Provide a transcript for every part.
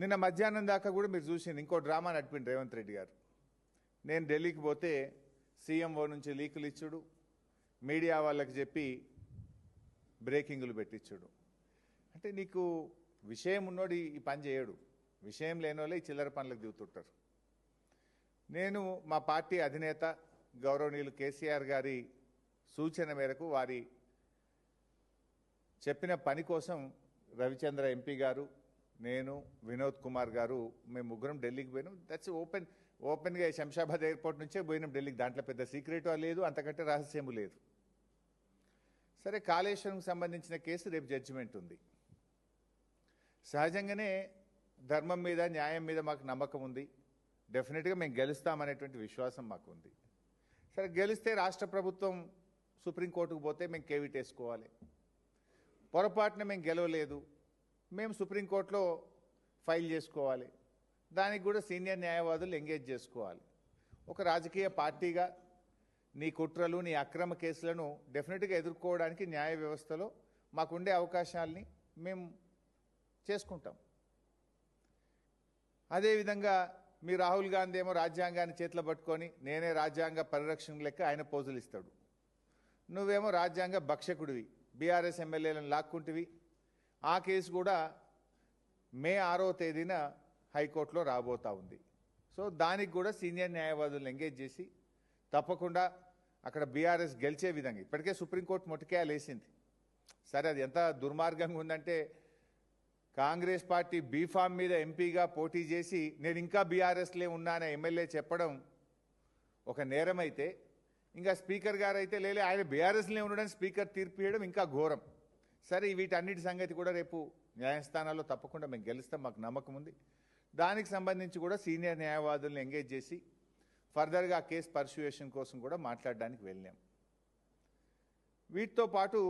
నిన్న మధ్యాహ్నం దాకా కూడా మీరు చూసింది ఇంకో డ్రామా నడిపిండి రేవంత్ రెడ్డి గారు. నేను ఢిల్లీకి పోతే సీఎంఓ నుంచి లీకులు ఇచ్చుడు, మీడియా వాళ్ళకి చెప్పి బ్రేకింగ్లు పెట్టించుడు. అంటే నీకు విషయం ఉన్నోడు ఈ పని చేయడు, విషయం లేని వాళ్ళే ఈ చిల్లర పనులకు దిగుతుంటారు. నేను మా పార్టీ అధినేత గౌరవనీయులు కేసీఆర్ గారి సూచన మేరకు వారి చెప్పిన పని కోసం రవిచంద్ర ఎంపీ గారు, నేను, వినోద్ కుమార్ గారు మేము ముగ్గురం ఢిల్లీకి పోయినాం. దట్స్ ఓపెన్గా శంషాబాద్ ఎయిర్పోర్ట్ నుంచే పోయినాం ఢిల్లీకి. దాంట్లో పెద్ద సీక్రెట్ లేదు, అంతకంటే రహస్యము లేదు. సరే, కాళేశ్వరంకి సంబంధించిన కేసు రేపు జడ్జిమెంట్ ఉంది. సహజంగానే ధర్మం మీద న్యాయం మీద మాకు నమ్మకం ఉంది. డెఫినెట్గా మేము గెలుస్తామనేటువంటి విశ్వాసం మాకు ఉంది. సరే, గెలిస్తే రాష్ట్ర ప్రభుత్వం సుప్రీంకోర్టుకు పోతే మేము కేవిట్ వేసుకోవాలి. పొరపాటున మేము గెలవలేదు, మేము సుప్రీంకోర్టులో ఫైల్ చేసుకోవాలి. దానికి కూడా సీనియర్ న్యాయవాదులు ఎంగేజ్ చేసుకోవాలి. ఒక రాజకీయ పార్టీగా నీ కుట్రలు, నీ అక్రమ కేసులను డెఫినెట్గా ఎదుర్కోవడానికి న్యాయ వ్యవస్థలో మాకుండే అవకాశాలని మేము చేసుకుంటాం. అదేవిధంగా మీ రాహుల్ గాంధీ ఏమో రాజ్యాంగాన్ని చేతిలో పట్టుకొని నేనే రాజ్యాంగ పరిరక్షణ లెక్క ఆయన పోజులు ఇస్తాడు. నువ్వేమో రాజ్యాంగ భక్షకుడివి, బీఆర్ఎస్ ఎమ్మెల్యేలను లాక్కుంటివి. ఆ కేసు కూడా మే 6వ తేదీన హైకోర్టులో రాబోతా ఉంది. సో దానికి కూడా సీనియర్ న్యాయవాదులను ఎంగేజ్ చేసి తప్పకుండా అక్కడ బీఆర్ఎస్ గెలిచే విధంగా, ఇప్పటికే సుప్రీంకోర్టు మొట్టికాయలు వేసింది. సరే, అది ఎంత దుర్మార్గంగా ఉందంటే కాంగ్రెస్ పార్టీ బీఫామ్ మీద ఎంపీగా పోటీ చేసి నేను ఇంకా బీఆర్ఎస్లే ఉన్నానని ఎమ్మెల్యే చెప్పడం ఒక నేరం అయితే, ఇంకా స్పీకర్ గారు అయితే లేలే ఆయన బీఆర్ఎస్లే ఉండడానికి స్పీకర్ తీర్పు ఇవ్వడం ఇంకా ఘోరం. సరే, వీటన్నిటి సంగతి కూడా రేపు న్యాయస్థానాల్లో తప్పకుండా మేము గెలుస్తాం, మాకు నమ్మకం ఉంది. దానికి సంబంధించి కూడా సీనియర్ న్యాయవాదులను ఎంగేజ్ చేసి ఫర్దర్గా కేసు పర్సుయేషన్ కోసం కూడా మాట్లాడడానికి వెళ్ళాం. వీటితో పాటు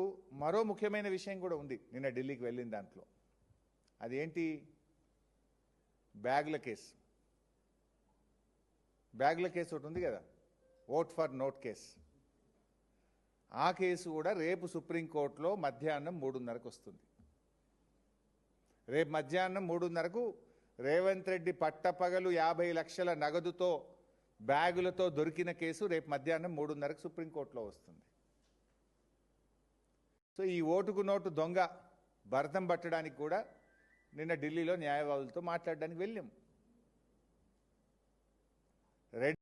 మరో ముఖ్యమైన విషయం కూడా ఉంది నిన్న ఢిల్లీకి వెళ్ళిన దాంట్లో. అదేంటి? బ్యాగుల కేసు. బ్యాగుల కేసు ఒకటి ఉంది కదా, ఓట్ ఫర్ నోట్ కేసు. ఆ కేసు కూడా రేపు సుప్రీంకోర్టులో మధ్యాహ్నం 3:30కు వస్తుంది. రేపు మధ్యాహ్నం 3:30కు రేవంత్ రెడ్డి పట్టపగలు 50 లక్షల నగదుతో బ్యాగులతో దొరికిన కేసు రేపు మధ్యాహ్నం 3:30కు సుప్రీంకోర్టులో వస్తుంది. సో ఈ ఓటుకు నోటు దొంగ భరతం పట్టడానికి కూడా నిన్న ఢిల్లీలో న్యాయవాదులతో మాట్లాడడానికి వెళ్ళాం.